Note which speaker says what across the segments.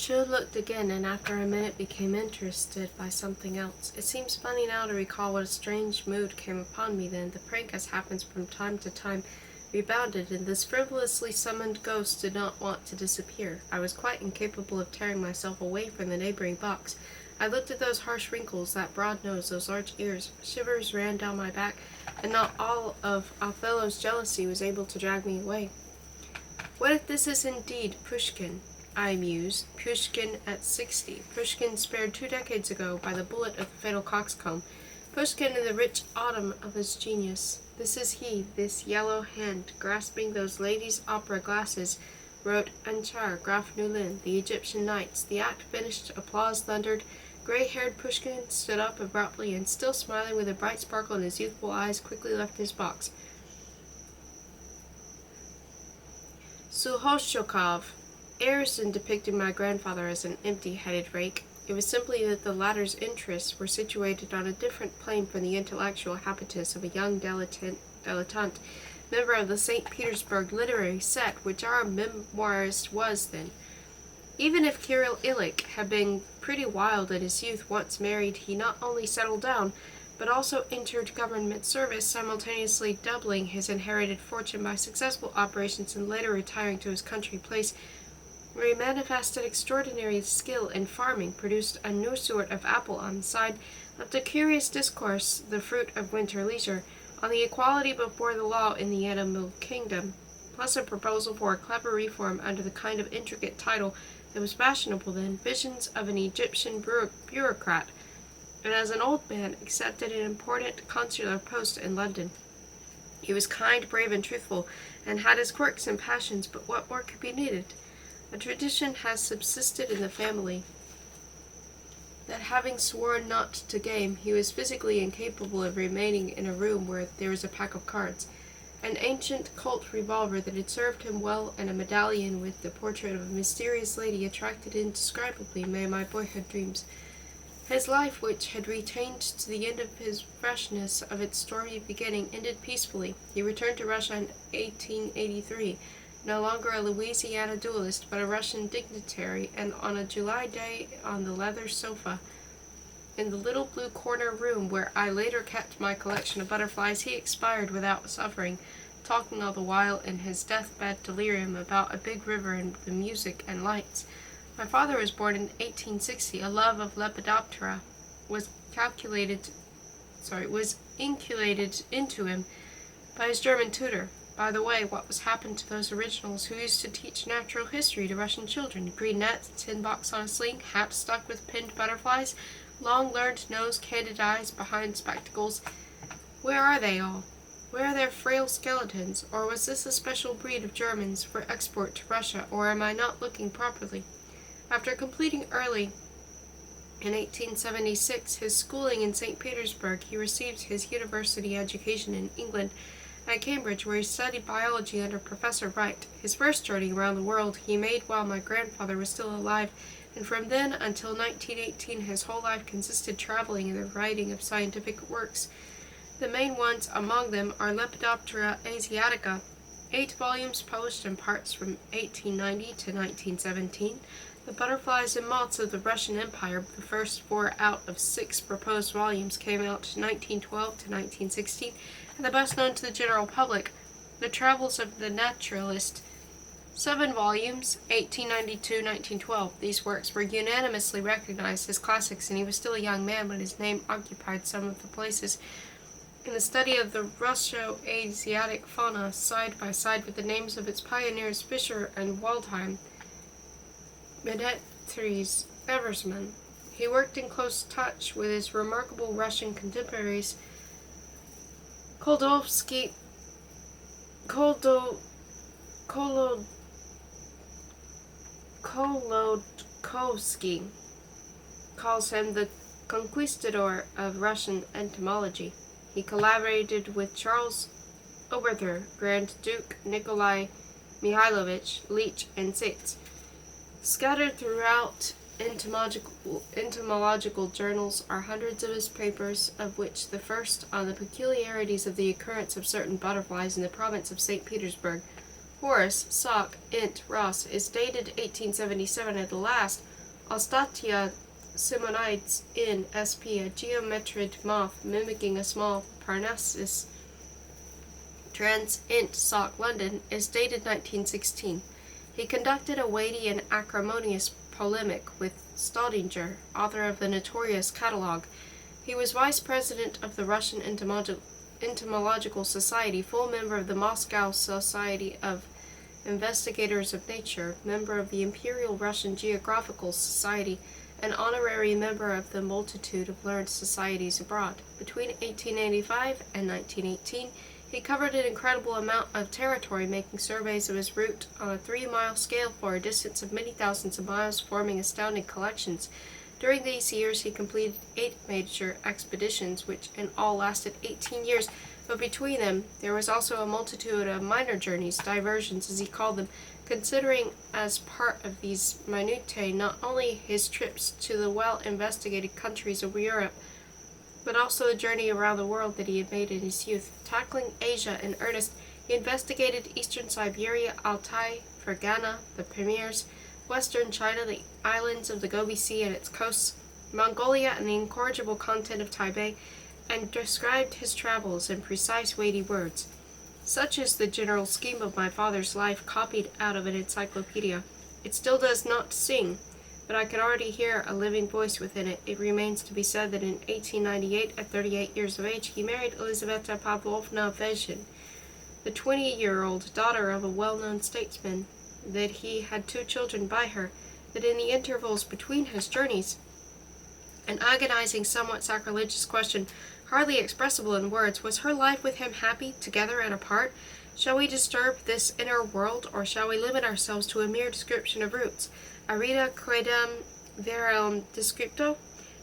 Speaker 1: Cho looked again, and after a minute became interested by something else. It seems funny now to recall what a strange mood came upon me then. The prank, as happens from time to time, rebounded, and this frivolously summoned ghost did not want to disappear. I was quite incapable of tearing myself away from the neighboring box. I looked at those harsh wrinkles, that broad nose, those large ears. Shivers ran down my back, and not all of Othello's jealousy was able to drag me away. What if this is indeed Pushkin? I mused. Pushkin at 60. Pushkin spared 2 decades ago by the bullet of the fatal coxcomb. Pushkin in the rich autumn of his genius. This is he, this yellow hand, grasping those ladies' opera glasses, wrote Anchar, Graf Nulin, the Egyptian Knights. The act finished, applause thundered. Gray-haired Pushkin stood up abruptly, and still smiling with a bright sparkle in his youthful eyes, quickly left his box. Suhoshokov. Arison depicted my grandfather as an empty-headed rake. It was simply that the latter's interests were situated on a different plane from the intellectual habitus of a young dilettante, member of the St. Petersburg literary set, which our memoirist was then. Even if Kirill Ilyich had been pretty wild in his youth, once married, he not only settled down, but also entered government service, simultaneously doubling his inherited fortune by successful operations and later retiring to his country place, where he manifested extraordinary skill in farming, produced a new sort of apple on the side, left a curious discourse, the fruit of winter leisure, on the equality before the law in the animal kingdom, plus a proposal for a clever reform under the kind of intricate title that was fashionable then, Visions of an Egyptian Bureaucrat, and as an old man accepted an important consular post in London. He was kind, brave, and truthful, and had his quirks and passions, but what more could be needed? A tradition has subsisted in the family that having sworn not to game, he was physically incapable of remaining in a room where there was a pack of cards. An ancient Colt revolver that had served him well and a medallion with the portrait of a mysterious lady attracted indescribably my boyhood dreams. His life, which had retained to the end of his freshness of its stormy beginning, ended peacefully. He returned to Russia in 1883, no longer a Louisiana duelist, but a Russian dignitary, and on a July day on the leather sofa in the little blue corner room where I later kept my collection of butterflies, he expired without suffering, talking all the while in his deathbed delirium about a big river and the music and lights. My father was born in 1860. A love of Lepidoptera was inculcated into him by his German tutor. By the way, what was happened to those originals who used to teach natural history to Russian children? Green net, tin box on a sling, hat stuck with pinned butterflies, long learned nose, candid eyes behind spectacles. Where are they all? Where are their frail skeletons? Or was this a special breed of Germans for export to Russia, or am I not looking properly? After completing early in 1876 his schooling in St. Petersburg, he received his university education in England at Cambridge, where he studied biology under Professor Wright. His first journey around the world he made while my grandfather was still alive, and from then until 1918 his whole life consisted traveling and the writing of scientific works. The main ones among them are Lepidoptera asiatica, 8 volumes published in parts from 1890 to 1917, The Butterflies and Moths of the Russian Empire. The first 4 out of 6 proposed volumes came out 1912 to 1916, and the best known to the general public, The Travels of the Naturalist, 7 volumes, 1892-1912. These works were unanimously recognized as classics, and he was still a young man when his name occupied some of the places in the study of the Russo-Asiatic fauna, side by side with the names of its pioneers Fischer and Waldheim, Menetri's, Eversman. He worked in close touch with his remarkable Russian contemporaries Kolodowski calls him the conquistador of Russian entomology. He collaborated with Charles Oberthur, Grand Duke Nikolai Mihailovich Leech, and Sitz. Scattered throughout entomological journals are hundreds of his papers, of which the first, on the peculiarities of the occurrence of certain butterflies in the province of St. Petersburg, Horace, Sock, Int, Ross, is dated 1877, and the last, Alstatia simonides in sp. a geometrid moth mimicking a small Parnassus trans int soc London is dated 1916. He conducted a weighty and acrimonious polemic with Staudinger, author of the notorious Catalogue. He was vice president of the Russian Entomological Society, full member of the Moscow Society of Investigators of Nature, member of the Imperial Russian Geographical Society, and honorary member of the multitude of learned societies abroad. Between 1885 and 1918, he covered an incredible amount of territory, making surveys of his route on a 3-mile scale for a distance of many thousands of miles, forming astounding collections. During these years, he completed 8 major expeditions, which in all lasted 18 years, but between them there was also a multitude of minor journeys, diversions as he called them, considering as part of these minutiae not only his trips to the well-investigated countries of Europe, but also the journey around the world that he had made in his youth. Tackling Asia in earnest, he investigated eastern Siberia, Altai, Fergana, the Pamirs, western China, the islands of the Gobi Sea and its coasts, Mongolia, and the incorrigible continent of Tibet, and described his travels in precise, weighty words. Such is the general scheme of my father's life, copied out of an encyclopedia. It still does not sing, but I can already hear a living voice within it. It remains to be said that in 1898, at 38 years of age, he married Elizaveta Pavlovna Vezhin, the 20-year-old daughter of a well-known statesman, that he had 2 children by her, that in the intervals between his journeys, an agonizing, somewhat sacrilegious question, hardly expressible in words, was her life with him happy, together and apart? Shall we disturb this inner world, or shall we limit ourselves to a mere description of routes? Arita quaedam verum descripto?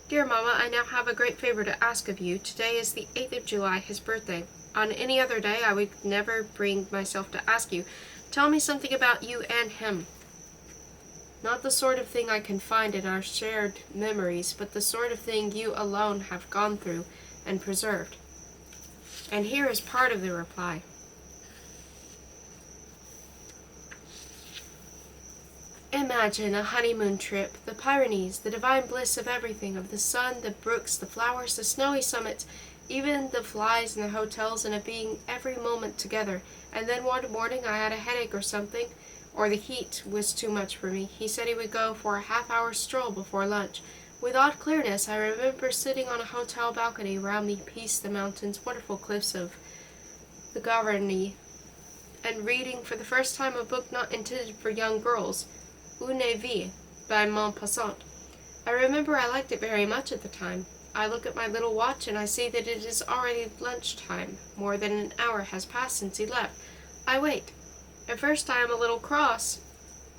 Speaker 1: Dear Mamma, I now have a great favor to ask of you. Today is the 8th of July, his birthday. On any other day I would never bring myself to ask you. Tell me something about you and him. Not the sort of thing I can find in our shared memories, but the sort of thing you alone have gone through and preserved. And here is part of the reply. Imagine a honeymoon trip, the Pyrenees, the divine bliss of everything, of the sun, the brooks, the flowers, the snowy summits, even the flies in the hotels, and of being every moment together. And then one morning I had a headache or something, or the heat was too much for me. He said he would go for a half-hour stroll before lunch. With odd clearness, I remember sitting on a hotel balcony around the peace, the mountains, wonderful cliffs of the Gavarnie, and reading for the first time a book not intended for young girls, Une Vie, by Maupassant. I remember I liked it very much at the time. I look at my little watch and I see that it is already lunchtime. More than an hour has passed since he left. I wait. At first I am a little cross,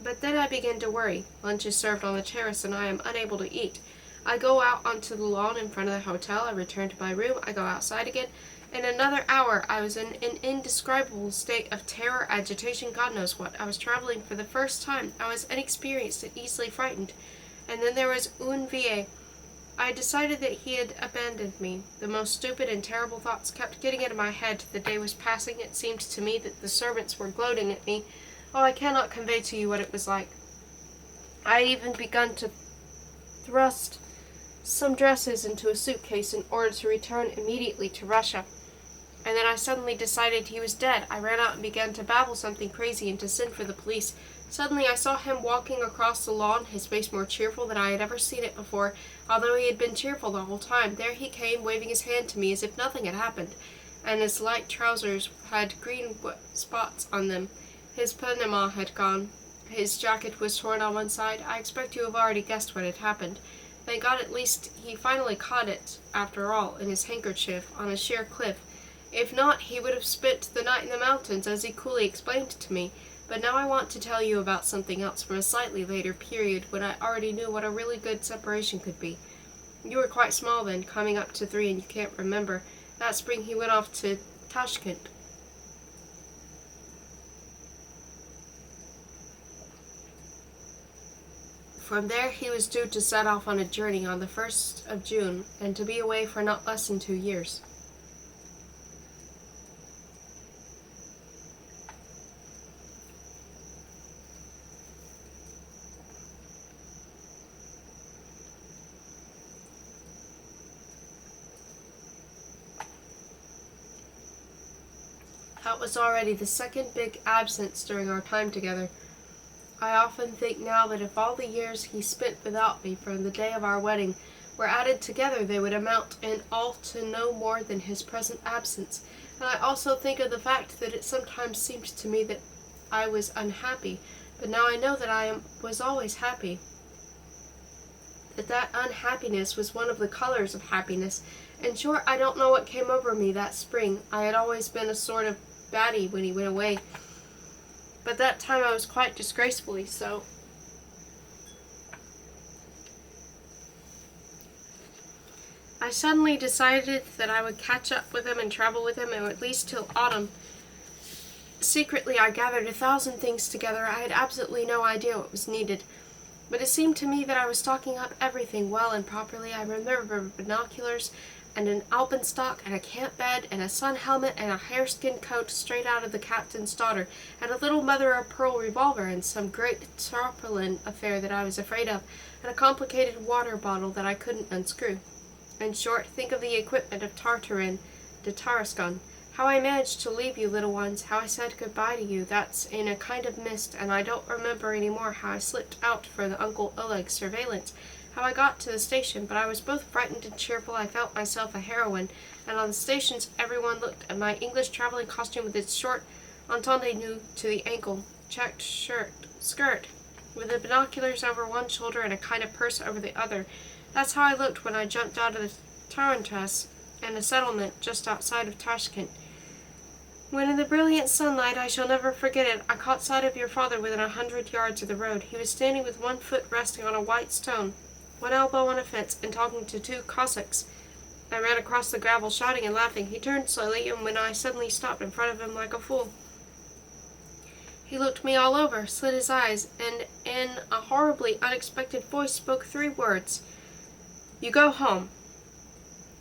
Speaker 1: but then I begin to worry. Lunch is served on the terrace and I am unable to eat. I go out onto the lawn in front of the hotel. I return to my room. I go outside again. In another hour, I was in an indescribable state of terror, agitation, God knows what. I was traveling for the first time. I was inexperienced and easily frightened. And then there was Une Vie. I decided that he had abandoned me. The most stupid and terrible thoughts kept getting into my head. The day was passing. It seemed to me that the servants were gloating at me. Oh, I cannot convey to you what it was like. I had even begun to thrust some dresses into a suitcase in order to return immediately to Russia. And then I suddenly decided he was dead. I ran out and began to babble something crazy and to send for the police. Suddenly I saw him walking across the lawn, his face more cheerful than I had ever seen it before, although he had been cheerful the whole time. There he came, waving his hand to me as if nothing had happened, and his light trousers had green spots on them. His panama had gone. His jacket was torn on one side. I expect you have already guessed what had happened. Thank God at least he finally caught it, after all, in his handkerchief, on a sheer cliff. If not, he would have spent the night in the mountains, as he coolly explained to me. But now I want to tell you about something else from a slightly later period, when I already knew what a really good separation could be. You were quite small then, coming up to 3, and you can't remember. That spring he went off to Tashkent. From there he was due to set off on a journey on the 1st of June, and to be away for not less than 2 years. That was already the second big absence during our time together. I often think now that if all the years he spent without me from the day of our wedding were added together, they would amount in all to no more than his present absence. And I also think of the fact that it sometimes seemed to me that I was unhappy, but now I know that was always happy. That unhappiness was one of the colors of happiness. In short, I don't know what came over me that spring. I had always been a sort of baddie when he went away, but that time I was quite disgracefully so. I suddenly decided that I would catch up with him and travel with him, at least till autumn. Secretly, I gathered 1,000 things together. I had absolutely no idea what was needed, but it seemed to me that I was stocking up everything well and properly. I remember binoculars, and an alpenstock, and a camp bed, and a sun helmet, and a hareskin coat straight out of the captain's daughter, and a little mother-of-pearl revolver, and some great tarpaulin affair that I was afraid of, and a complicated water bottle that I couldn't unscrew. In short, think of the equipment of Tartarin de Tarascon. How I managed to leave you, little ones, how I said goodbye to you, that's in a kind of mist, and I don't remember any more how I slipped out for the Uncle Oleg's surveillance, how I got to the station, but I was both frightened and cheerful. I felt myself a heroine, and on the stations everyone looked at my English traveling costume with its short entendue to the ankle, checked skirt, with the binoculars over one shoulder and a kind of purse over the other. That's how I looked when I jumped out of the tarantass and a settlement just outside of Tashkent. When in the brilliant sunlight, I shall never forget it, I caught sight of your father within 100 yards of the road. He was standing with one foot resting on a white stone, one elbow on a fence, and talking to 2 Cossacks. I ran across the gravel, shouting and laughing. He turned slowly, and when I suddenly stopped in front of him like a fool, he looked me all over, slid his eyes, and in a horribly unexpected voice spoke 3 words. "You go home."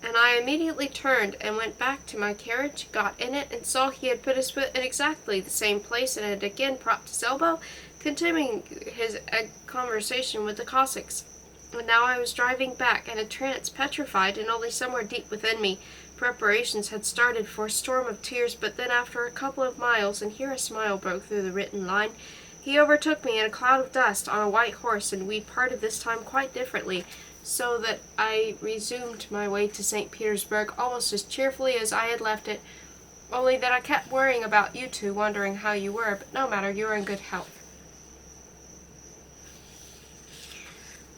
Speaker 1: And I immediately turned and went back to my carriage, got in it, and saw he had put his foot in exactly the same place and had again propped his elbow, continuing his conversation with the Cossacks. And now I was driving back in a trance, petrified, and only somewhere deep within me preparations had started for a storm of tears. But then after a couple of miles, and here a smile broke through the written line, he overtook me in a cloud of dust on a white horse, and we parted this time quite differently, so that I resumed my way to St. Petersburg almost as cheerfully as I had left it, only that I kept worrying about you 2, wondering how you were, but no matter, you are in good health.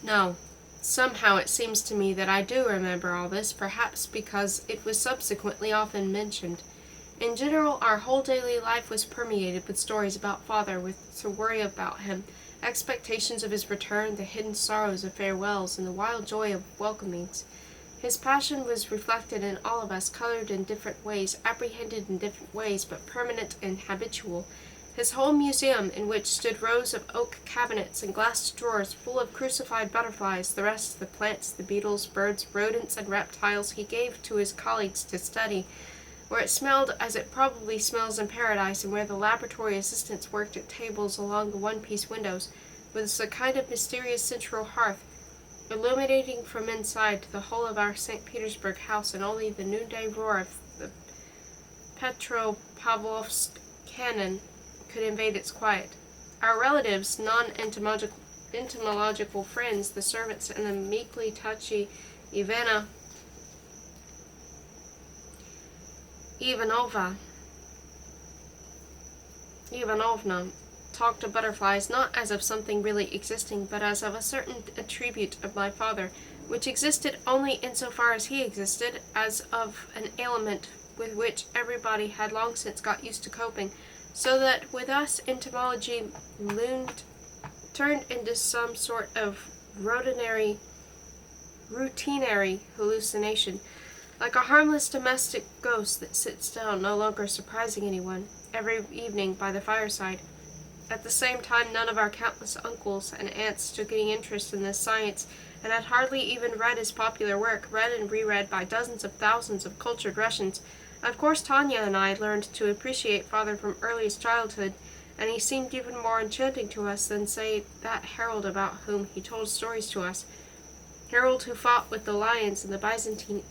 Speaker 1: No, somehow it seems to me that I do remember all this, perhaps because it was subsequently often mentioned. In general, our whole daily life was permeated with stories about father, with to worry about him, expectations of his return, the hidden sorrows of farewells, and the wild joy of welcomings. His passion was reflected in all of us, colored in different ways, apprehended in different ways, but permanent and habitual. His whole museum, in which stood rows of oak cabinets and glass drawers full of crucified butterflies, the rest, the plants, the beetles, birds, rodents, and reptiles, he gave to his colleagues to study, where it smelled as it probably smells in paradise, and where the laboratory assistants worked at tables along the one-piece windows, with a kind of mysterious central hearth, illuminating from inside the whole of our St. Petersburg house, and only the noonday roar of the Petropavlovsk cannon could invade its quiet. Our relatives, non-entomological friends, the servants, and the meekly touchy Ivanovna talked of butterflies not as of something really existing, but as of a certain attribute of my father, which existed only insofar as he existed, as of an ailment with which everybody had long since got used to coping, so that with us entomology turned into some sort of routinary hallucination, like a harmless domestic ghost that sits down, no longer surprising anyone, every evening by the fireside. At the same time, none of our countless uncles and aunts took any interest in this science, and had hardly even read his popular work, read and reread by dozens of thousands of cultured Russians. Of course, Tanya and I learned to appreciate father from earliest childhood, and he seemed even more enchanting to us than, say, that Harold about whom he told stories to us. Harold, who fought with the lions in the Byzantine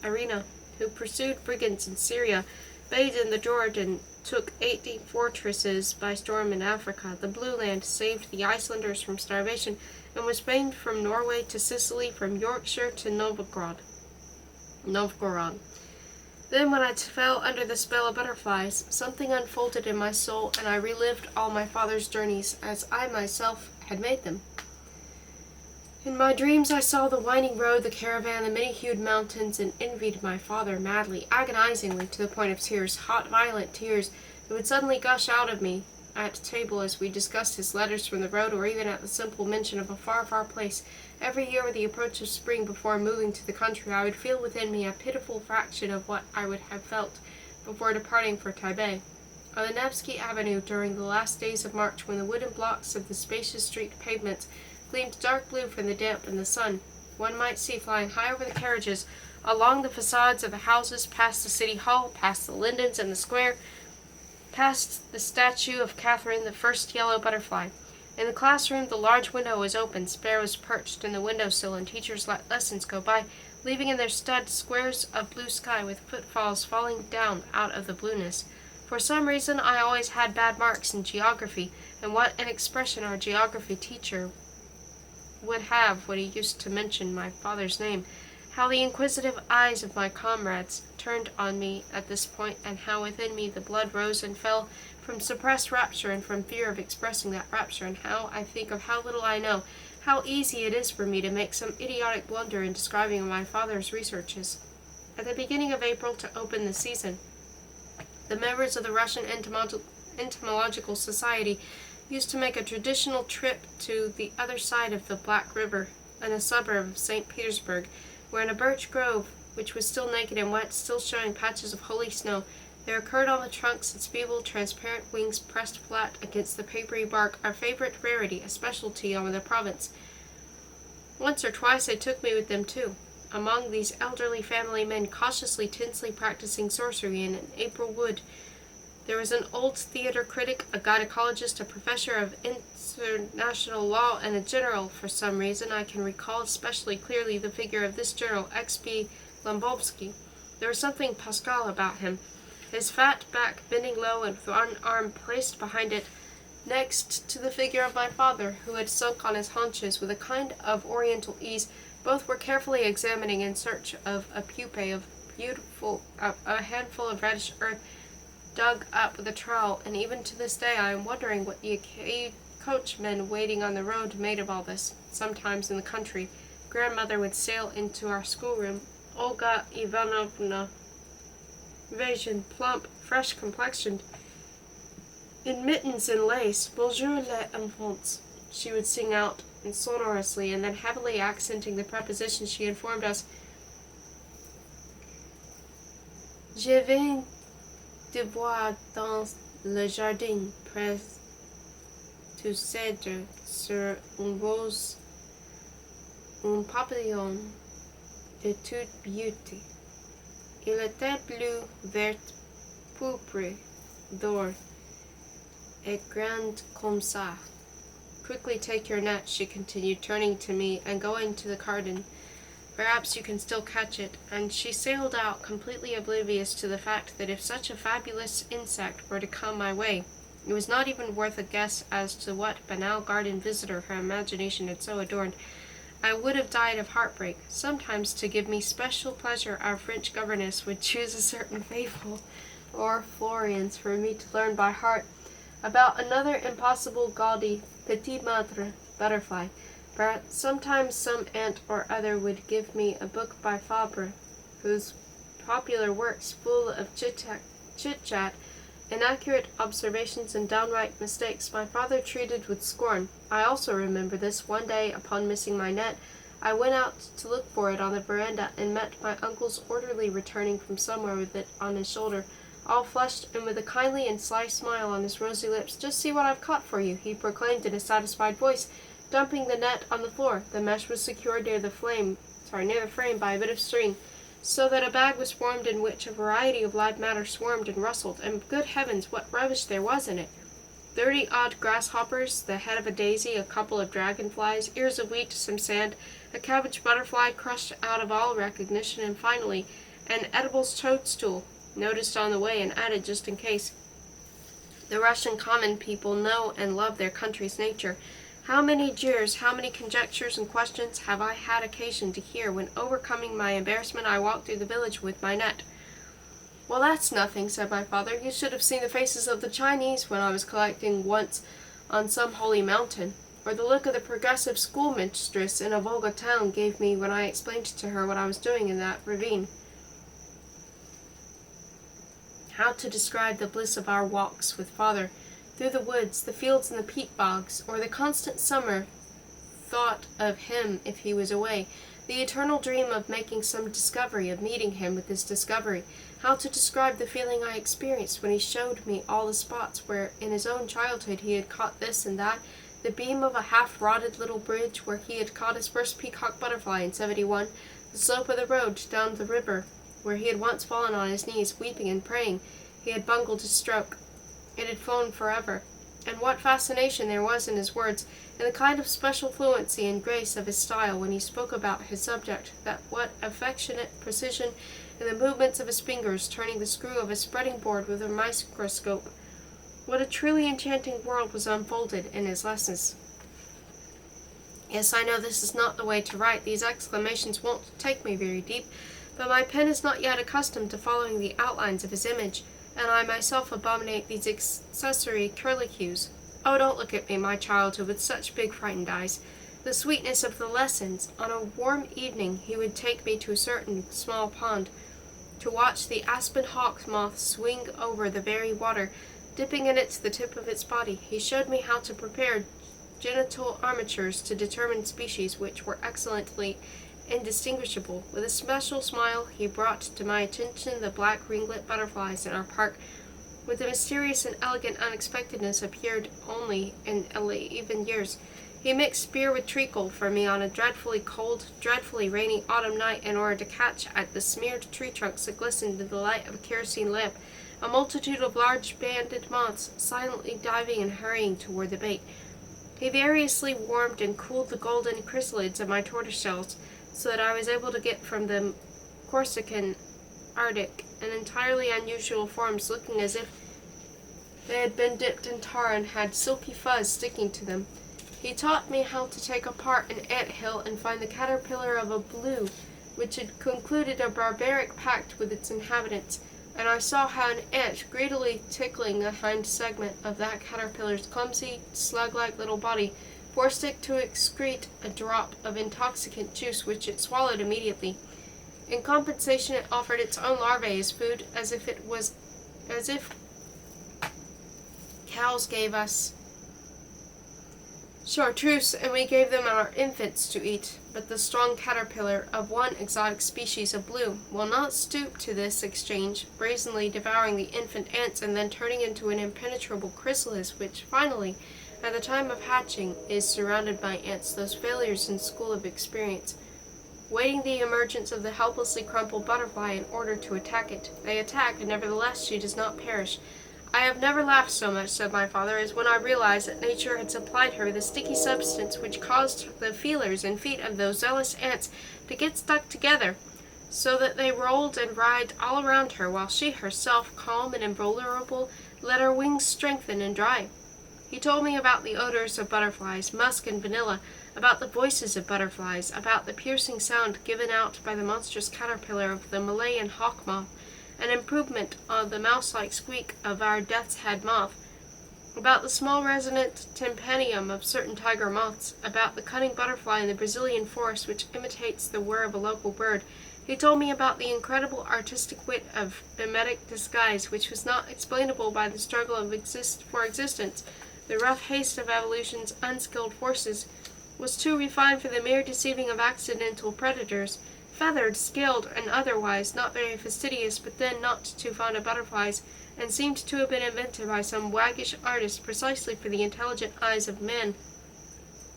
Speaker 1: arena, who pursued brigands in Syria, Baden the Jordan took 80 fortresses by storm in Africa. The Blue Land saved the Icelanders from starvation and was famed from Norway to Sicily, from Yorkshire to Novgorod. Then, when I fell under the spell of butterflies, something unfolded in my soul, and I relived all my father's journeys as I myself had made them. In my dreams I saw the winding road, the caravan, the many-hued mountains, and envied my father madly, agonizingly, to the point of tears, hot, violent tears that would suddenly gush out of me at table as we discussed his letters from the road, or even at the simple mention of a far, far place. Every year with the approach of spring, before moving to the country, I would feel within me a pitiful fraction of what I would have felt before departing for Tibet. On the Nevsky Avenue, during the last days of March, when the wooden blocks of the spacious street pavements gleamed dark blue from the damp and the sun, one might see flying high over the carriages, along the facades of the houses, past the city hall, past the lindens and the square, past the statue of Catherine, the first yellow butterfly. In the classroom, the large window was open, sparrows perched in the windowsill, and teachers let lessons go by, leaving in their stead squares of blue sky with footfalls falling down out of the blueness. For some reason, I always had bad marks in geography, and what an expression our geography teacher would have when he used to mention my father's name. How the inquisitive eyes of my comrades turned on me at this point, and how within me the blood rose and fell from suppressed rapture and from fear of expressing that rapture, and how I think of how little I know, how easy it is for me to make some idiotic blunder in describing my father's researches. At the beginning of April, to open the season, the members of the Russian Entomological Society used to make a traditional trip to the other side of the Black River, in a suburb of St. Petersburg, where in a birch grove, which was still naked and wet, still showing patches of holy snow, there occurred on the trunks its feeble, transparent wings pressed flat against the papery bark, our favorite rarity, a specialty on the province. Once or twice they took me with them too. Among these elderly family men cautiously, tensely practicing sorcery in an April wood, there was an old theater critic, a gynecologist, a professor of international law, and a general. For some reason, I can recall especially clearly the figure of this general, X.B. Lambovsky. There was something Pascal about him, his fat back bending low and with one arm placed behind it, next to the figure of my father, who had sunk on his haunches with a kind of oriental ease. Both were carefully examining in search of a pupae of a handful of reddish earth dug up with a trowel, and even to this day I am wondering what the coachmen waiting on the road made of all this. Sometimes in the country, grandmother would sail into our schoolroom, Olga Ivanovna, Vasian, plump, fresh-complexioned, in mittens and lace. Bonjour les enfants, she would sing out sonorously, and then heavily accenting the preposition, she informed us, Je viens de voir dans le jardin près du cèdre sur une rose un papillon de toute beauté. Il était bleu, vert, pourpre, d'or, et grand comme ça. Quickly take your net, she continued, turning to me and going to the garden. Perhaps you can still catch it, and she sailed out, completely oblivious to the fact that if such a fabulous insect were to come my way, it was not even worth a guess as to what banal garden visitor her imagination had so adorned. I would have died of heartbreak. Sometimes, to give me special pleasure, our French governess would choose a certain fable or Florian's for me to learn by heart about another impossible gaudy petit maître butterfly. But sometimes some aunt or other would give me a book by Fabre, whose popular works, full of chit-chat, inaccurate observations, and downright mistakes, my father treated with scorn. I also remember this. One day, upon missing my net, I went out to look for it on the veranda, and met my uncle's orderly returning from somewhere with it on his shoulder, all flushed and with a kindly and sly smile on his rosy lips. "Just see what I've caught for you," he proclaimed in a satisfied voice, dumping the net on the floor. The mesh was secured near the frame by a bit of string, so that a bag was formed in which a variety of live matter swarmed and rustled, and good heavens, what rubbish there was in it! 30-odd grasshoppers, the head of a daisy, a couple of dragonflies, ears of wheat, some sand, a cabbage butterfly crushed out of all recognition, and finally an edible toadstool. noticed on the way, and added just in case. The Russian common people know and love their country's nature. How many jeers, how many conjectures and questions have I had occasion to hear when, overcoming my embarrassment, I walked through the village with my net. "Well, that's nothing," said my father. "You should have seen the faces of the Chinese when I was collecting once on some holy mountain, or the look of the progressive schoolmistress in a Volga town gave me when I explained to her what I was doing in that ravine." How to describe the bliss of our walks with father through the woods, the fields and the peat bogs, or the constant summer thought of him if he was away, the eternal dream of making some discovery, of meeting him with this discovery. How to describe the feeling I experienced when he showed me all the spots where in his own childhood he had caught this and that, the beam of a half-rotted little bridge where he had caught his first peacock butterfly in '71, the slope of the road down the river where he had once fallen on his knees, weeping and praying. He had bungled his stroke. It had flown forever. And what fascination there was in his words, in the kind of special fluency and grace of his style when he spoke about his subject, that what affectionate precision in the movements of his fingers, turning the screw of a spreading board with a microscope. What a truly enchanting world was unfolded in his lessons. Yes, I know this is not the way to write. These exclamations won't take me very deep, but my pen is not yet accustomed to following the outlines of his image, and I myself abominate these accessory curlicues. Oh, don't look at me, my childhood, with such big frightened eyes. The sweetness of the lessons. On a warm evening he would take me to a certain small pond, to watch the aspen hawk moth swing over the very water, dipping in it the tip of its body. He showed me how to prepare genital armatures to determine species which were excellently indistinguishable. With a special smile he brought to my attention the black ringlet butterflies in our park, with a mysterious and elegant unexpectedness appeared only in even years. He mixed beer with treacle for me on a dreadfully cold, dreadfully rainy autumn night in order to catch at the smeared tree trunks that glistened in the light of a kerosene lamp a multitude of large-banded moths, silently diving and hurrying toward the bait. He variously warmed and cooled the golden chrysalids of my tortoise-shells, so that I was able to get from them Corsican, Arctic, and entirely unusual forms looking as if they had been dipped in tar and had silky fuzz sticking to them. He taught me how to take apart an ant-hill and find the caterpillar of a blue, which had concluded a barbaric pact with its inhabitants, and I saw how an ant, greedily tickling the hind segment of that caterpillar's clumsy, slug-like little body, forced it to excrete a drop of intoxicant juice which it swallowed immediately. In compensation it offered its own larvae as food, as if cows gave us chartreuse and we gave them our infants to eat. But the strong caterpillar of one exotic species of blue will not stoop to this exchange, brazenly devouring the infant ants and then turning into an impenetrable chrysalis which finally, at the time of hatching, is surrounded by ants, those failures in school of experience, waiting the emergence of the helplessly crumpled butterfly in order to attack it. They attack, and nevertheless she does not perish. I have never laughed so much, said my father, as when I realized that nature had supplied her with a sticky substance which caused the feelers and feet of those zealous ants to get stuck together, so that they rolled and writhed all around her, while she herself, calm and invulnerable, let her wings strengthen and dry. He told me about the odors of butterflies, musk and vanilla, about the voices of butterflies, about the piercing sound given out by the monstrous caterpillar of the Malayan hawk moth, an improvement on the mouse-like squeak of our death's head moth, about the small resonant tympanum of certain tiger moths, about the cunning butterfly in the Brazilian forest which imitates the whir of a local bird. He told me about the incredible artistic wit of mimetic disguise, which was not explainable by the struggle for existence. The rough haste of evolution's unskilled forces was too refined for the mere deceiving of accidental predators, feathered, scaled, and otherwise, not very fastidious, but then not too fond of butterflies, and seemed to have been invented by some waggish artist precisely for the intelligent eyes of men,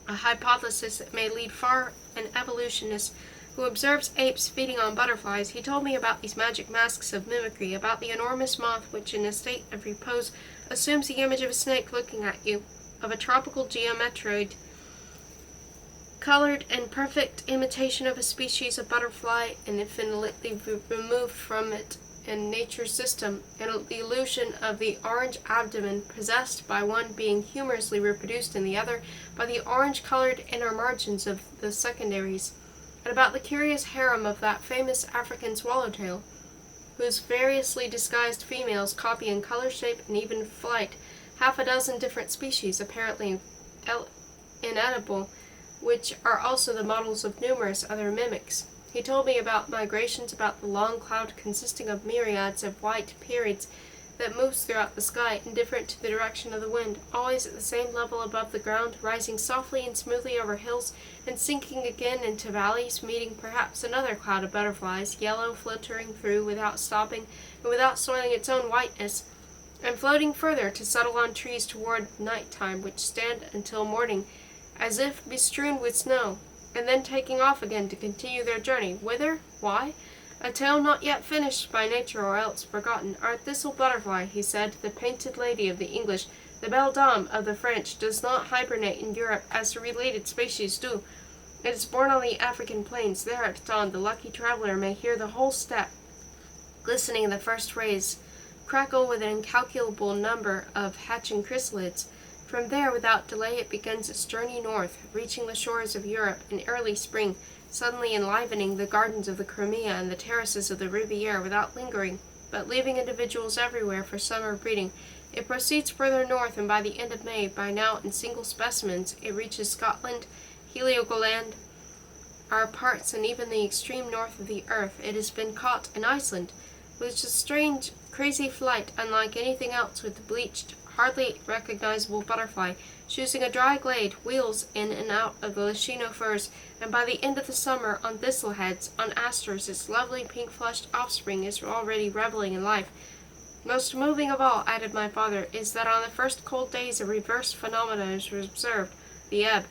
Speaker 1: a hypothesis that may lead far an evolutionist who observes apes feeding on butterflies. He told me about these magic masks of mimicry, about the enormous moth which in a state of repose assumes the image of a snake looking at you, of a tropical geometroid, colored in perfect imitation of a species of butterfly and infinitely removed from it in nature's system, and the illusion of the orange abdomen possessed by one being humorously reproduced in the other by the orange-colored inner margins of the secondaries, and about the curious harem of that famous African swallowtail, whose variously disguised females copy in color, shape, and even flight half a dozen different species, apparently inedible, which are also the models of numerous other mimics. He told me about migrations, about the long cloud consisting of myriads of white periods that moves throughout the sky, indifferent to the direction of the wind, always at the same level above the ground, rising softly and smoothly over hills, and sinking again into valleys, meeting perhaps another cloud of butterflies, yellow, filtering through without stopping, and without soiling its own whiteness, and floating further to settle on trees toward night-time, which stand until morning, as if bestrewn with snow, and then taking off again to continue their journey. Whither? Why? A tale not yet finished by nature or else forgotten. Our thistle butterfly, he said, the painted lady of the English, the belle dame of the French, does not hibernate in Europe as the related species do. It is born on the African plains. There at dawn the lucky traveler may hear the whole steppe, glistening in the first rays, crackle with an incalculable number of hatching chrysalids. From there, without delay, it begins its journey north, reaching the shores of Europe in early spring, suddenly enlivening the gardens of the Crimea and the terraces of the Riviera without lingering, but leaving individuals everywhere for summer breeding. It proceeds further north, and by the end of May, by now in single specimens, it reaches Scotland, Heligoland, our parts, and even the extreme north of the earth. It has been caught in Iceland, with a strange, crazy flight, unlike anything else, with the bleached, hardly recognizable butterfly, choosing a dry glade, wheels in and out of the Lachino firs, and by the end of the summer, on thistleheads, on asters, its lovely pink-flushed offspring is already reveling in life. Most moving of all, added my father, is that on the first cold days a reversed phenomenon is observed, the ebb.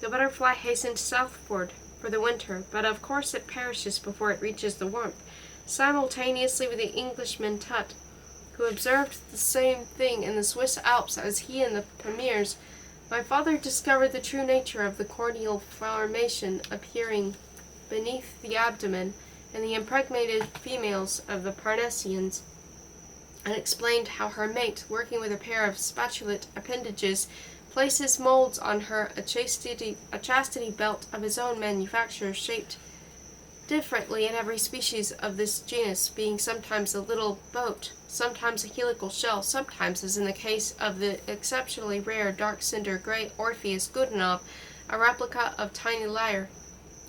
Speaker 1: The butterfly hastens southward for the winter, but of course it perishes before it reaches the warmth, simultaneously with the Englishman Tut, who observed the same thing in the Swiss Alps as he in the Pamirs. My father discovered the true nature of the corneal formation appearing beneath the abdomen in the impregnated females of the Parnassians, and explained how her mate, working with a pair of spatulate appendages, places molds on her a chastity belt of his own manufacture, shaped differently in every species of this genus, being sometimes a little boat, sometimes a helical shell, sometimes, as in the case of the exceptionally rare dark cinder gray Orpheus Goodenough, a replica of tiny lyre.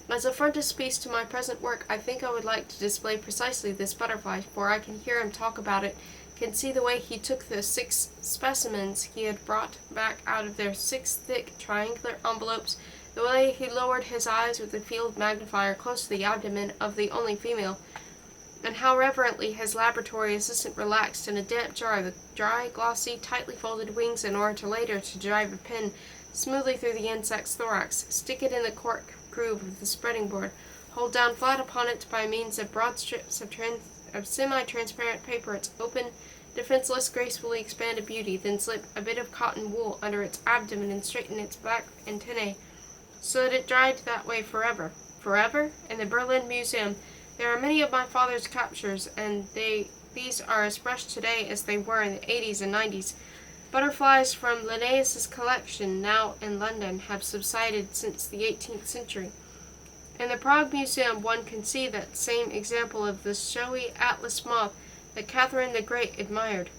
Speaker 1: As a frontispiece to my present work, I think I would like to display precisely this butterfly, for I can hear him talk about it, can see the way he took the 6 specimens he had brought back out of their 6 thick triangular envelopes, the way he lowered his eyes with the field magnifier close to the abdomen of the only female, and how reverently his laboratory assistant relaxed in a damp jar the dry, glossy, tightly folded wings in order to later to drive a pin smoothly through the insect's thorax, stick it in the cork groove of the spreading board, hold down flat upon it by means of broad strips of semi-transparent paper its open, defenseless, gracefully expanded beauty, then slip a bit of cotton wool under its abdomen and straighten its black antennae, so that it dried that way forever. Forever? In the Berlin Museum, there are many of my father's captures, and these are as fresh today as they were in the 80s and 90s. Butterflies from Linnaeus's collection, now in London, have subsided since the 18th century. In the Prague Museum, one can see that same example of the showy Atlas moth that Catherine the Great admired.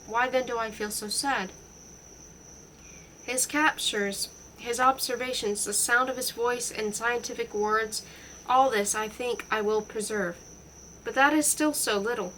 Speaker 1: Why then do I feel so sad? His captures, his observations, the sound of his voice and scientific words, all this, I think, I will preserve. But that is still so little.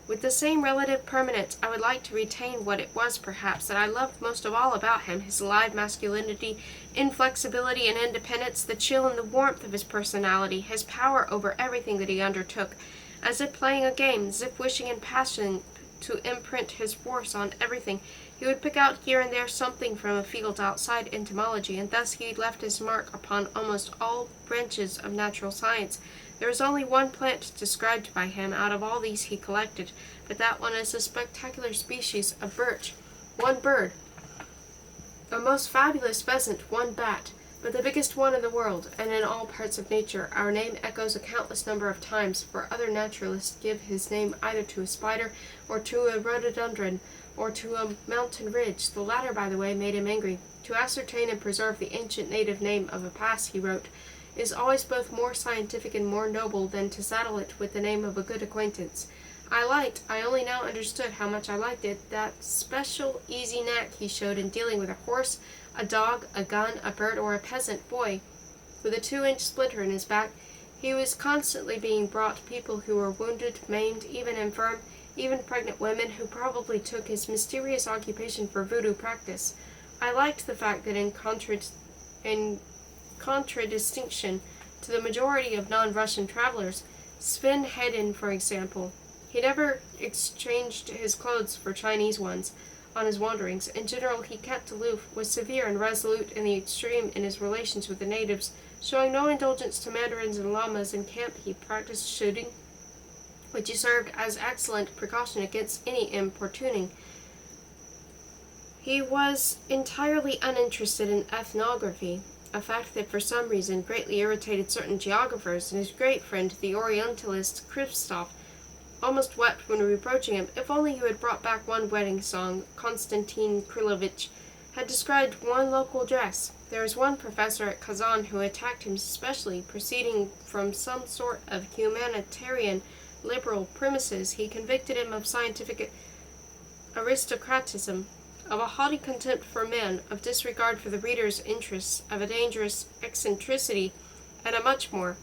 Speaker 1: With the same relative permanence, I would like to retain what it was, perhaps, that I loved most of all about him, his alive masculinity, inflexibility and independence, the chill and the warmth of his personality, his power over everything that he undertook, as if playing a game, as if wishing in passion to imprint his force on everything. He would pick out here and there something from a field outside entomology, and thus he left his mark upon almost all branches of natural science. There is only one plant described by him out of all these he collected, but that one is a spectacular species of birch, one bird, a most fabulous pheasant, one bat, but the biggest one in the world, and in all parts of nature. Our name echoes a countless number of times, for other naturalists give his name either to a spider, or to a rhododendron, or to a mountain ridge. The latter, by the way, made him angry. To ascertain and preserve the ancient native name of a pass, he wrote, is always both more scientific and more noble than to saddle it with the name of a good acquaintance. I only now understood how much I liked it, that special easy knack he showed in dealing with a horse, a dog, a gun, a bird, or a peasant boy. With a 2-inch splinter in his back, he was constantly being brought people who were wounded, maimed, even infirm, even pregnant women who probably took his mysterious occupation for voodoo practice. I liked the fact that in contradistinction to the majority of non-Russian travelers, Sven Hedin, for example, he never exchanged his clothes for Chinese ones on his wanderings. In general, he kept aloof, was severe and resolute in the extreme in his relations with the natives, showing no indulgence to mandarins and llamas. In camp, he practiced shooting, which he served as excellent precaution against any importuning. He was entirely uninterested in ethnography, a fact that for some reason greatly irritated certain geographers, and his great friend, the Orientalist Kristoff, almost wept when reproaching him. If only you had brought back one wedding song. Konstantin Krylovich had described one local dress. There was one professor at Kazan who attacked him especially, proceeding from some sort of humanitarian liberal premises. He convicted him of scientific aristocratism, of a haughty contempt for men, of disregard for the reader's interests, of a dangerous eccentricity, and a much more.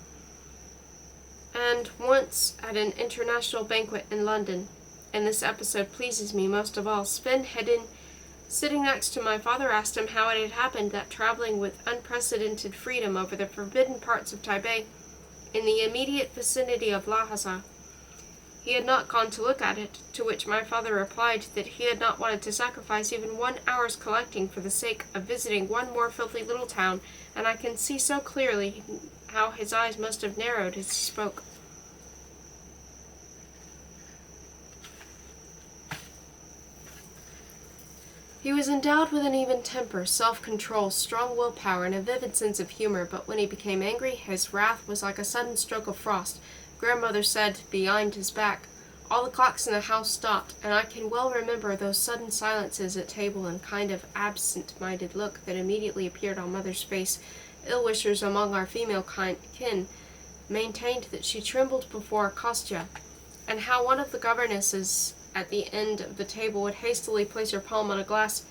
Speaker 1: And once at an international banquet in London, and this episode pleases me most of all, Sven Hedin, sitting next to my father, asked him how it had happened that, traveling with unprecedented freedom over the forbidden parts of Tibet, in the immediate vicinity of Lhasa, he had not gone to look at it, to which my father replied that he had not wanted to sacrifice even 1 hour's collecting for the sake of visiting one more filthy little town, and I can see so clearly how his eyes must have narrowed as he spoke. He was endowed with an even temper, self-control, strong willpower, and a vivid sense of humor, but when he became angry, his wrath was like a sudden stroke of frost. Grandmother said, behind his back, all the clocks in the house stopped, and I can well remember those sudden silences at table and kind of absent-minded look that immediately appeared on Mother's face. Ill-wishers among our female kin maintained that she trembled before Kostya, and how one of the governesses at the end of the table would hastily place her palm on a glass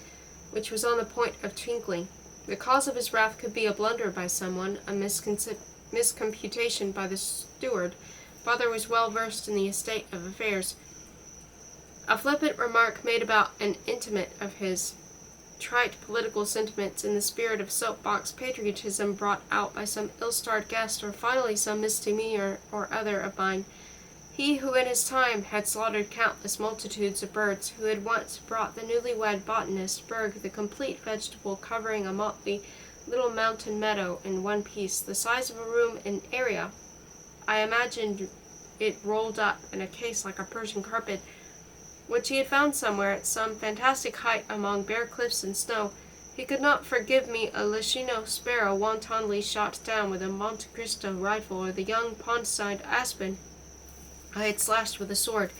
Speaker 1: which was on the point of twinkling. The cause of his wrath could be a blunder by someone, a miscomputation by the steward. Father was well versed in the state of affairs. A flippant remark made about an intimate of his, trite political sentiments in the spirit of soapbox patriotism brought out by some ill-starred guest, or finally some misdemeanor or other of mine. He who in his time had slaughtered countless multitudes of birds, who had once brought the newlywed botanist Berg the complete vegetable covering a motley little mountain meadow in one piece, the size of a room in area. I imagined it rolled up in a case like a Persian carpet, which he had found somewhere at some fantastic height among bare cliffs and snow. He could not forgive me a Licino sparrow wantonly shot down with a Monte Cristo rifle, or the young pond-side aspen I had slashed with a sword.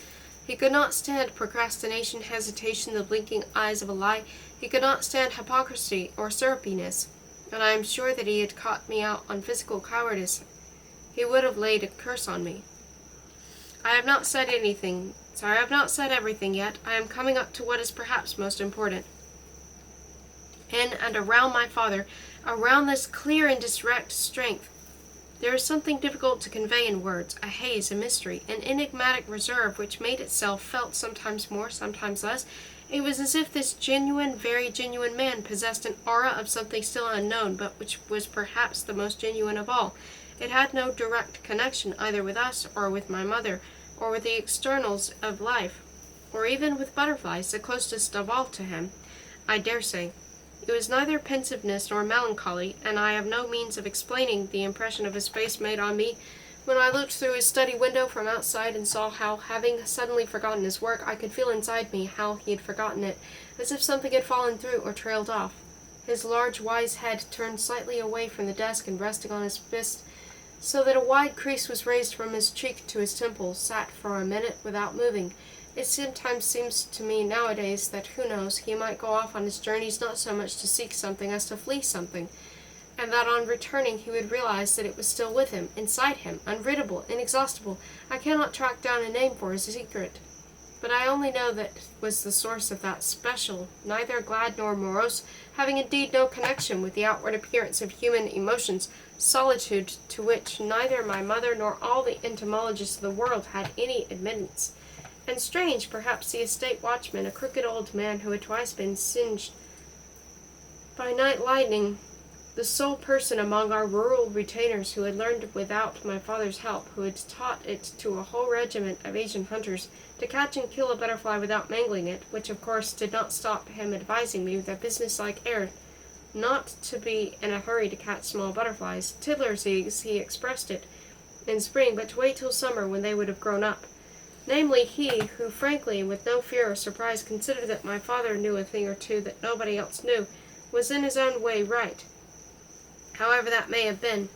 Speaker 1: He could not stand procrastination, hesitation, the blinking eyes of a lie. He could not stand hypocrisy or syrupiness, and I am sure that he had caught me out on physical cowardice. He would have laid a curse on me. I have not said everything yet. I am coming up to what is perhaps most important. In and around my father, around this clear and direct strength, there is something difficult to convey in words, a haze, a mystery, an enigmatic reserve which made itself felt sometimes more, sometimes less. It was as if this genuine, very genuine man possessed an aura of something still unknown, but which was perhaps the most genuine of all. It had no direct connection either with us, or with my mother, or with the externals of life, or even with butterflies, the closest of all to him, I dare say. It was neither pensiveness nor melancholy, and I have no means of explaining the impression of his face made on me when I looked through his study window from outside and saw how, having suddenly forgotten his work, I could feel inside me how he had forgotten it, as if something had fallen through or trailed off. his large wise head turned slightly away from the desk and resting on his fist, so that a wide crease was raised from his cheek to his temple, sat for a minute without moving. It sometimes seems to me nowadays that, who knows, he might go off on his journeys not so much to seek something as to flee something, and that on returning he would realize that it was still with him, inside him, unriddable, inexhaustible. I cannot track down a name for his secret, but I only know that was the source of that special, neither glad nor morose, having indeed no connection with the outward appearance of human emotions, solitude to which neither my mother nor all the entomologists of the world had any admittance. And strange, perhaps, the estate watchman, a crooked old man who had twice been singed by night lightning, the sole person among our rural retainers who had learned without my father's help, who had taught it to a whole regiment of Asian hunters to catch and kill a butterfly without mangling it, which of course did not stop him advising me with a business-like air not to be in a hurry to catch small butterflies, tiddlers as he expressed it, in spring, but to wait till summer when they would have grown up. Namely, he who frankly and with no fear or surprise considered that my father knew a thing or two that nobody else knew, was in his own way right. However that may have been,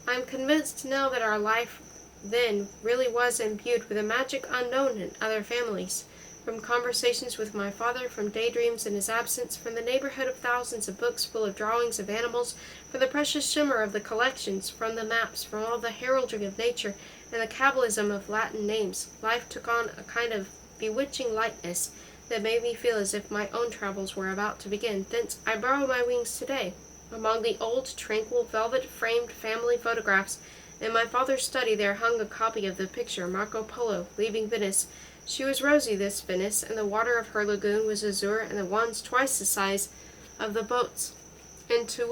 Speaker 1: I am convinced now that our life then really was imbued with a magic unknown in other families. From conversations with my father, from daydreams in his absence, from the neighborhood of thousands of books full of drawings of animals, from the precious shimmer of the collections, from the maps, from all the heraldry of nature, and the cabalism of Latin names, life took on a kind of bewitching lightness that made me feel as if my own travels were about to begin. Thence I borrow my wings today. Among the old, tranquil, velvet-framed family photographs, in my father's study there hung a copy of the picture Marco Polo, leaving Venice. She was rosy, this Venice, and the water of her lagoon was azure, and the wands twice the size of the boats, into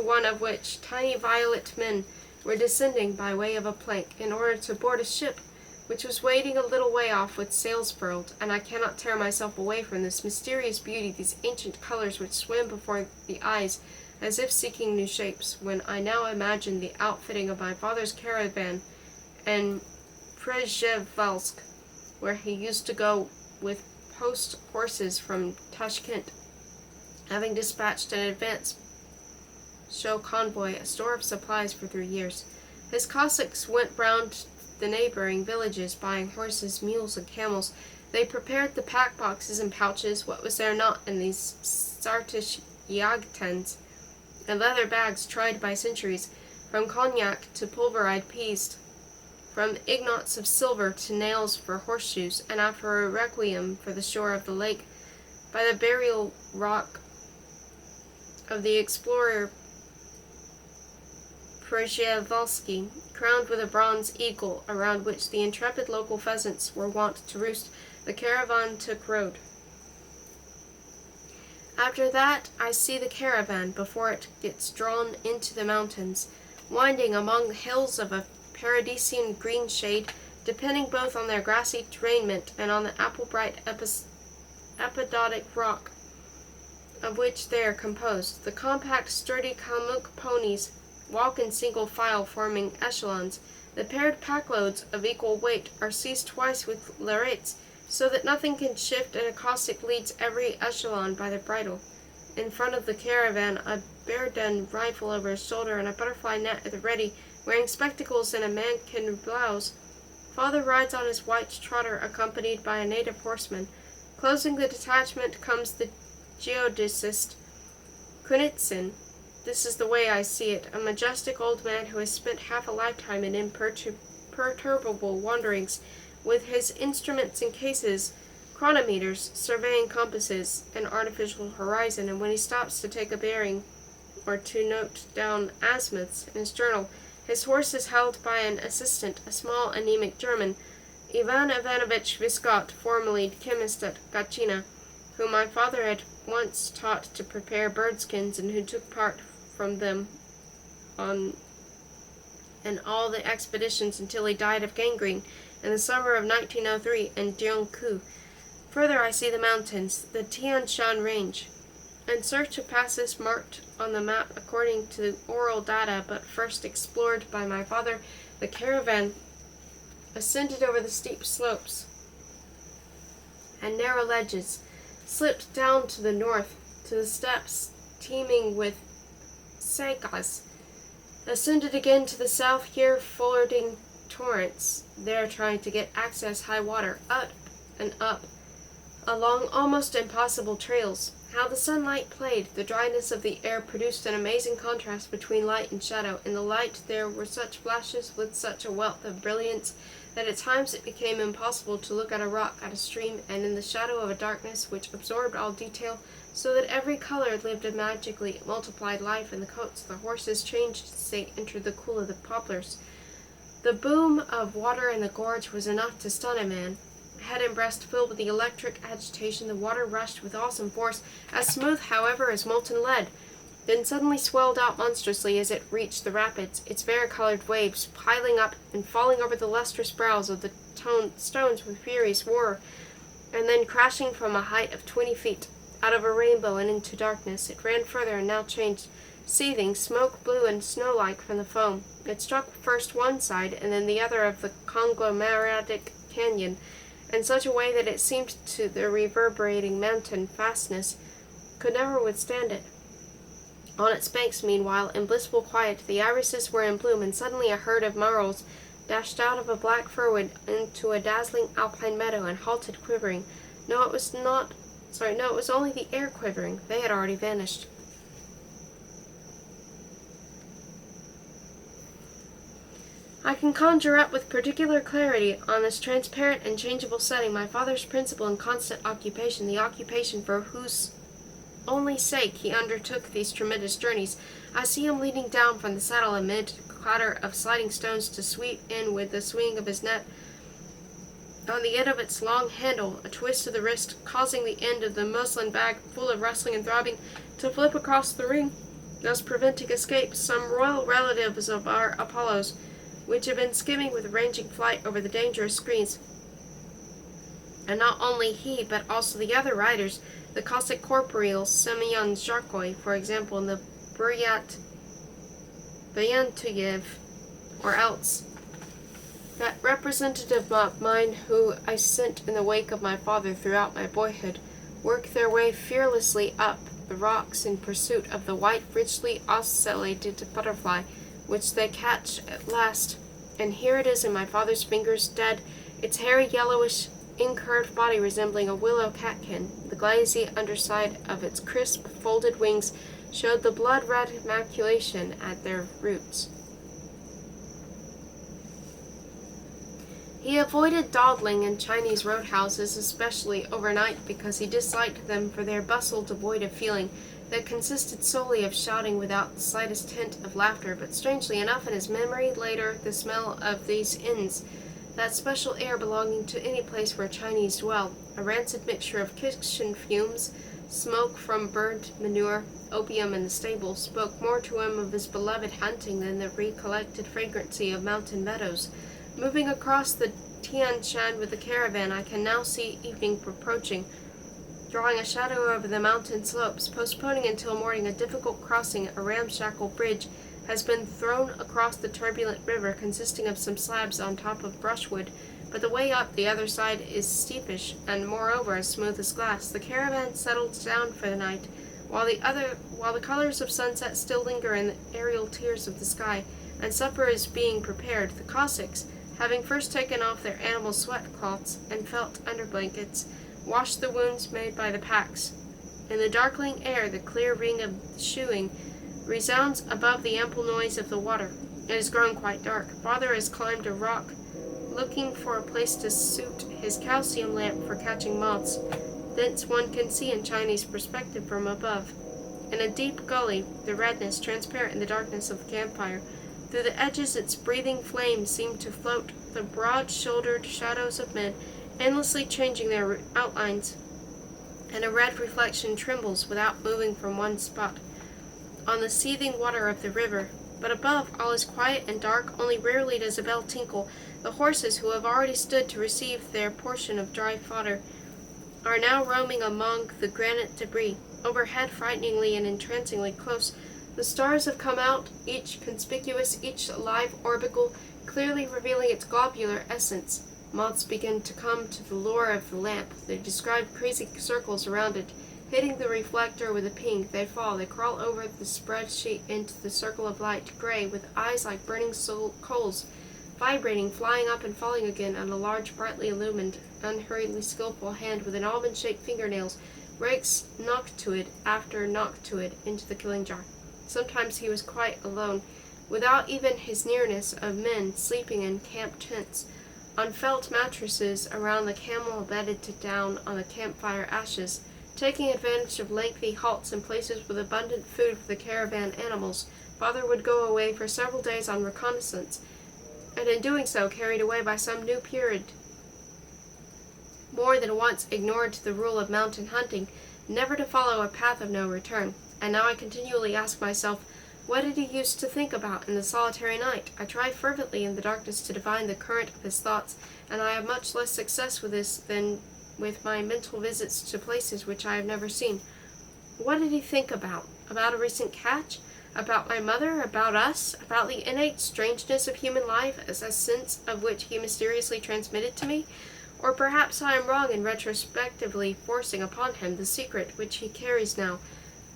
Speaker 1: one of which tiny violet men were descending by way of a plank, in order to board a ship, which was waiting a little way off with sails furled, and I cannot tear myself away from this mysterious beauty, these ancient colors which swim before the eyes, as if seeking new shapes, when I now imagine the outfitting of my father's caravan in Przhevalsk, where he used to go with post horses from Tashkent, having dispatched an advance show convoy, a store of supplies for 3 years. His Cossacks went round the neighboring villages, buying horses, mules, and camels. They prepared the pack boxes and pouches, what was there not in these Sartish yagtens, and leather bags tried by centuries, from cognac to pulverized peas, from ingots of silver to nails for horseshoes, and after a requiem for the shore of the lake, by the burial rock of the explorer Przhevalski, crowned with a bronze eagle around which the intrepid local pheasants were wont to roost, the caravan took road. After that, I see the caravan, before it gets drawn into the mountains, winding among the hills of a paradisian green shade, depending both on their grassy terrainment and on the apple-bright epidotic rock of which they are composed. The compact, sturdy Kalmuk ponies walk in single file, forming echelons. The paired packloads of equal weight are seized twice with lariats, so that nothing can shift, and a Cossack leads every echelon by the bridle. In front of the caravan, a Berdan rifle over his shoulder and a butterfly net at the ready, wearing spectacles and a mankin blouse. Father rides on his white trotter, accompanied by a native horseman. Closing the detachment comes the geodesist Kunitsin. This is the way I see it, a majestic old man who has spent half a lifetime in imperturbable wanderings, with his instruments in cases, chronometers, surveying compasses, an artificial horizon, and when he stops to take a bearing or to note down azimuths in his journal, his horse is held by an assistant, a small anemic German, Ivan Ivanovich Viscot, formerly chemist at Gatchina, whom my father had once taught to prepare bird skins, and who took part from them in all the expeditions until he died of gangrene in the summer of 1903 in Gyeongju. Further, I see the mountains, the Tian Shan Range. In search of passes marked on the map according to the oral data, but first explored by my father, the caravan ascended over the steep slopes and narrow ledges, slipped down to the north to the steppes teeming with sagas, ascended again to the south, here fording torrents, there trying to get access high water, up and up, along almost impossible trails. How the sunlight played! The dryness of the air produced an amazing contrast between light and shadow. In the light there were such flashes with such a wealth of brilliance that at times it became impossible to look at a rock, at a stream, and in the shadow of a darkness which absorbed all detail, so that every color lived magically. It multiplied life in the coats. The horses changed as they entered the cool of the poplars. The boom of water in the gorge was enough to stun a man. Head and breast filled with the electric agitation, the water rushed with awesome force, as smooth, however, as molten lead, then suddenly swelled out monstrously as it reached the rapids, its varicolored waves piling up and falling over the lustrous brows of the stones with furious roar, and then crashing from a height of 20 feet, out of a rainbow and into darkness. It ran further and now changed, seething, smoke blue and snow-like from the foam. It struck first one side and then the other of the conglomeratic canyon, in such a way that it seemed to the reverberating mountain fastness could never withstand it. On its banks, meanwhile, in blissful quiet, the irises were in bloom, and suddenly a herd of marls dashed out of a black firwood into a dazzling alpine meadow and halted quivering. No, it was only the air quivering. They had already vanished. I can conjure up with particular clarity on this transparent and changeable setting my father's principal and constant occupation, the occupation for whose only sake he undertook these tremendous journeys. I see him leaning down from the saddle amid a clatter of sliding stones to sweep in with the swing of his net on the end of its long handle, a twist of the wrist, causing the end of the muslin bag, full of rustling and throbbing, to flip across the ring, thus preventing escape. Some royal relatives of our Apollos, which had been skimming with ranging flight over the dangerous screens. And not only he, but also the other riders, the Cossack corporeal Semyon Zharkoi, for example, and the Bayantuyev, or else. That representative of mine who I sent in the wake of my father throughout my boyhood, work their way fearlessly up the rocks in pursuit of the white, richly ocellated butterfly, which they catch at last, and here it is in my father's fingers, dead, its hairy, yellowish, incurved body resembling a willow catkin. The glazy underside of its crisp, folded wings showed the blood-red maculation at their roots. He avoided dawdling in Chinese roadhouses, especially overnight, because he disliked them for their bustle devoid of feeling, that consisted solely of shouting without the slightest hint of laughter. But strangely enough, in his memory later, the smell of these inns, that special air belonging to any place where Chinese dwell, a rancid mixture of kitchen fumes, smoke from burnt manure, opium in the stable, spoke more to him of his beloved hunting than the recollected fragrancy of mountain meadows. Moving across the Tian Shan with the caravan, I can now see evening approaching, drawing a shadow over the mountain slopes. Postponing until morning a difficult crossing, a ramshackle bridge has been thrown across the turbulent river, consisting of some slabs on top of brushwood, but the way up the other side is steepish, and moreover as smooth as glass. The caravan settles down for the night, while the colors of sunset still linger in the aerial tiers of the sky, and supper is being prepared. The Cossacks, having first taken off their animal sweat cloths and felt underblankets, wash the wounds made by the packs. In the darkling air, the clear ring of shoeing resounds above the ample noise of the water. It has grown quite dark. Father has climbed a rock, looking for a place to suit his calcium lamp for catching moths. Thence one can see in Chinese perspective from above. In a deep gully, the redness, transparent in the darkness of the campfire, through the edges its breathing flames seem to float, the broad-shouldered shadows of men, endlessly changing their outlines, and a red reflection trembles without moving from one spot on the seething water of the river. But above, all is quiet and dark, only rarely does a bell tinkle. The horses, who have already stood to receive their portion of dry fodder, are now roaming among the granite debris. Overhead, frighteningly and entrancingly close, the stars have come out, each conspicuous, each live orbicle, clearly revealing its globular essence. Moths begin to come to the lure of the lamp. They describe crazy circles around it, Hitting the reflector with a ping, they fall. They crawl over the spread sheet into the circle of light, gray, with eyes like burning coals, vibrating, flying up and falling again, and a large, brightly illumined, unhurriedly skillful hand with an almond-shaped fingernails rakes noctuid after noctuid into the killing jar. Sometimes he was quite alone, without even his nearness of men sleeping in camp tents, on felt mattresses around the camel bedded down on the campfire ashes, taking advantage of lengthy halts in places with abundant food for the caravan animals. Father would go away for several days on reconnaissance, and in doing so carried away by some new period, more than once ignored the rule of mountain hunting, never to follow a path of no return. And now I continually ask myself, what did he used to think about in the solitary night? I try fervently in the darkness to divine the current of his thoughts, and I have much less success with this than with my mental visits to places which I have never seen. What did he think about? About a recent catch? About my mother? About us? About the innate strangeness of human life as a sense of which he mysteriously transmitted to me? Or perhaps I am wrong in retrospectively forcing upon him the secret which he carries now,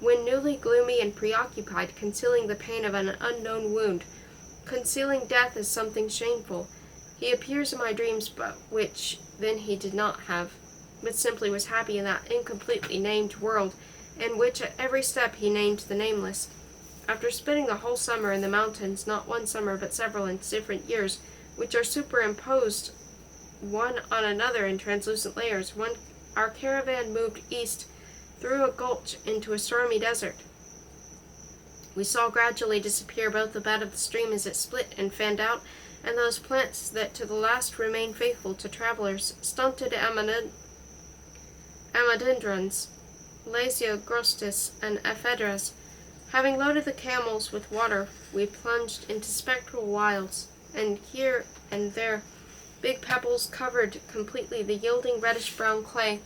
Speaker 1: when newly gloomy and preoccupied, concealing the pain of an unknown wound, concealing death as something shameful. He appears in my dreams, but which then he did not have, but simply was happy in that incompletely named world, in which at every step he named the nameless. After spending the whole summer in the mountains, not one summer but several in different years, which are superimposed one on another in translucent layers, our caravan moved east through a gulch into a stormy desert. We saw gradually disappear both the bed of the stream as it split and fanned out, and those plants that to the last remain faithful to travelers, stunted amadendrons, lasiogrostis, and ephedras. Having loaded the camels with water, we plunged into spectral wilds, and here and there big pebbles covered completely the yielding reddish-brown clay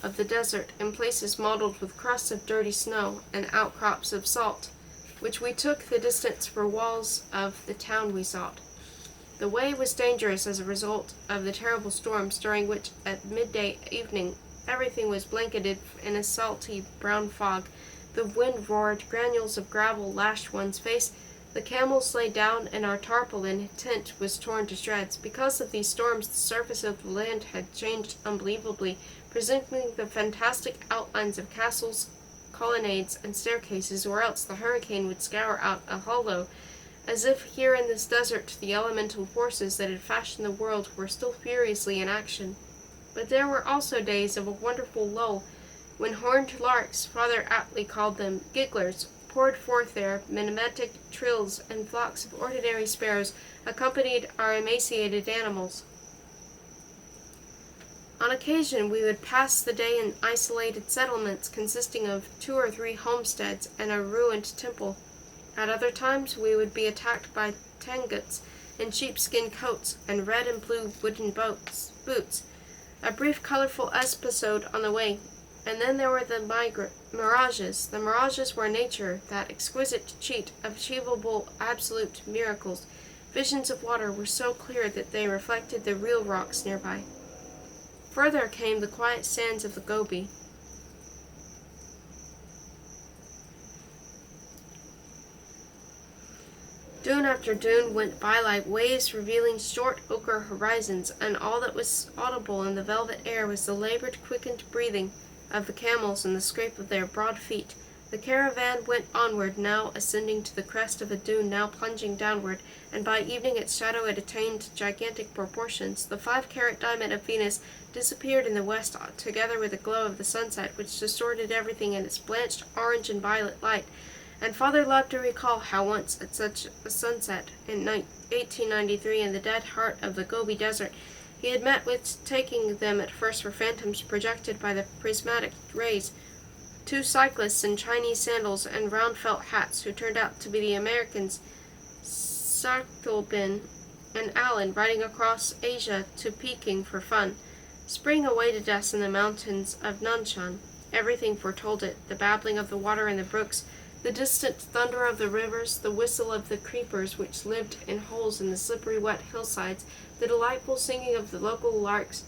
Speaker 1: of the desert, in places mottled with crusts of dirty snow and outcrops of salt, which we took the distance for walls of the town we sought. The way was dangerous as a result of the terrible storms, during which at midday evening everything was blanketed in a salty brown fog. The wind roared, granules of gravel lashed one's face, the camels lay down, and our tarpaulin tent was torn to shreds. Because of these storms, the surface of the land had changed unbelievably, presenting the fantastic outlines of castles, colonnades, and staircases, or else the hurricane would scour out a hollow, as if here in this desert the elemental forces that had fashioned the world were still furiously in action. But there were also days of a wonderful lull, when horned larks, Father aptly called them, gigglers, poured forth their mimetic trills, and flocks of ordinary sparrows accompanied our emaciated animals. On occasion we would pass the day in isolated settlements consisting of 2 or 3 homesteads and a ruined temple. At other times we would be attacked by tanguts in sheepskin coats and red and blue wooden boots. A brief colorful episode on the way, and then there were the mirages. The mirages were nature, that exquisite cheat of achievable absolute miracles. Visions of water were so clear that they reflected the real rocks nearby. Further came the quiet sands of the Gobi. Dune after dune went by like waves revealing short ochre horizons, and all that was audible in the velvet air was the labored, quickened breathing of the camels and the scrape of their broad feet. The caravan went onward, now ascending to the crest of a dune, now plunging downward, and by evening its shadow had attained gigantic proportions. The 5-carat diamond of Venus disappeared in the west, together with the glow of the sunset, which distorted everything in its blanched orange and violet light. And Father loved to recall how once, at such a sunset, in 1893, in the dead heart of the Gobi Desert, he had met with, taking them at first for phantoms projected by the prismatic rays, 2 cyclists in Chinese sandals and round felt hats, who turned out to be the Americans Sakhalbin and Allen, riding across Asia to Peking for fun. Spring awaited us in the mountains of Nanshan. Everything foretold it: the babbling of the water in the brooks, the distant thunder of the rivers, the whistle of the creepers which lived in holes in the slippery wet hillsides, the delightful singing of the local larks,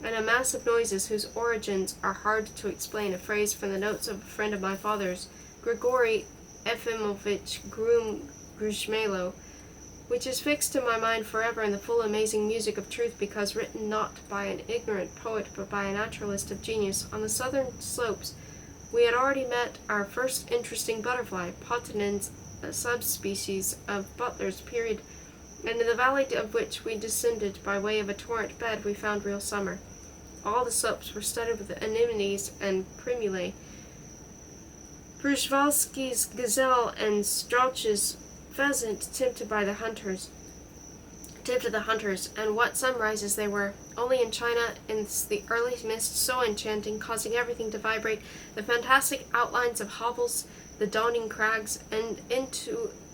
Speaker 1: and a mass of noises whose origins are hard to explain. A phrase from the notes of a friend of my father's, Grigory Efimovich Gruzhmelo, which is fixed in my mind forever in the full amazing music of truth, because written not by an ignorant poet but by a naturalist of genius. On the southern slopes we had already met our first interesting butterfly, Potanins, a subspecies of Butler's period, and in the valley of which we descended by way of a torrent bed we found real summer. All the slopes were studded with anemones and primulae, Przewalski's gazelle and Strauch's pheasant tempted the hunters, and what sunrises they were! Only in China, in the early mist, so enchanting, causing everything to vibrate, the fantastic outlines of hovels, the dawning crags, and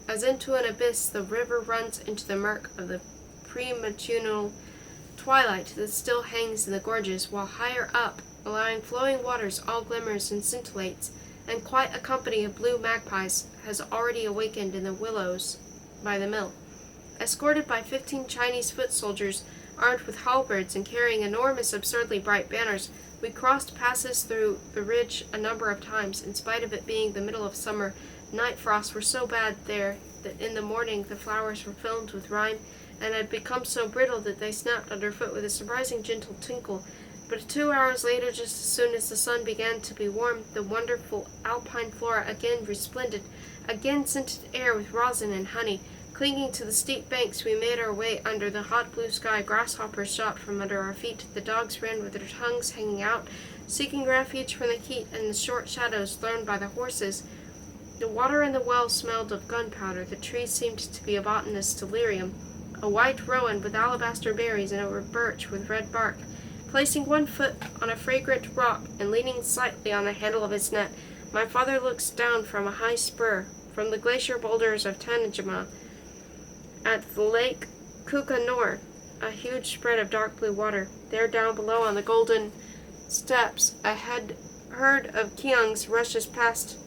Speaker 1: as into an abyss the river runs into the murk of the prematunal twilight that still hangs in the gorges, while higher up, allowing flowing waters, all glimmers and scintillates, and quite a company of blue magpies has already awakened in the willows by the mill. Escorted by 15 Chinese foot soldiers, armed with halberds and carrying enormous, absurdly bright banners, we crossed passes through the ridge a number of times. In spite of it being the middle of summer, night frosts were so bad there that in the morning the flowers were filmed with rime, and had become so brittle that they snapped underfoot with a surprising gentle tinkle. But 2 hours later, just as soon as the sun began to be warm, the wonderful alpine flora again resplendent, again scented air with rosin and honey. Clinging to the steep banks, we made our way under the hot blue sky. Grasshoppers shot from under our feet. The dogs ran with their tongues hanging out, seeking refuge from the heat and the short shadows thrown by the horses. The water in the well smelled of gunpowder. The trees seemed to be a botanist's delirium. A white rowan with alabaster berries and a birch with red bark. Placing one foot on a fragrant rock and leaning slightly on the handle of his net, my father looks down from a high spur, from the glacier boulders of Tanajima, at the lake Kukanor, a huge spread of dark blue water. There down below on the golden steppes, a herd of kiungs rushes past,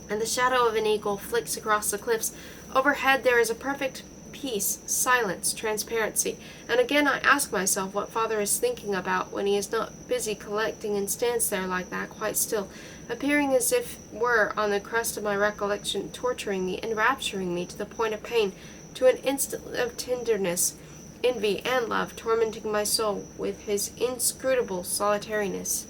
Speaker 1: and the shadow of an eagle flicks across the cliffs. Overhead there is a perfect peace, silence, transparency, and again I ask myself what father is thinking about when he is not busy collecting and stands there like that, quite still, appearing as if were on the crest of my recollection, torturing me, enrapturing me to the point of pain, to an instant of tenderness, envy, and love, tormenting my soul with his inscrutable solitariness.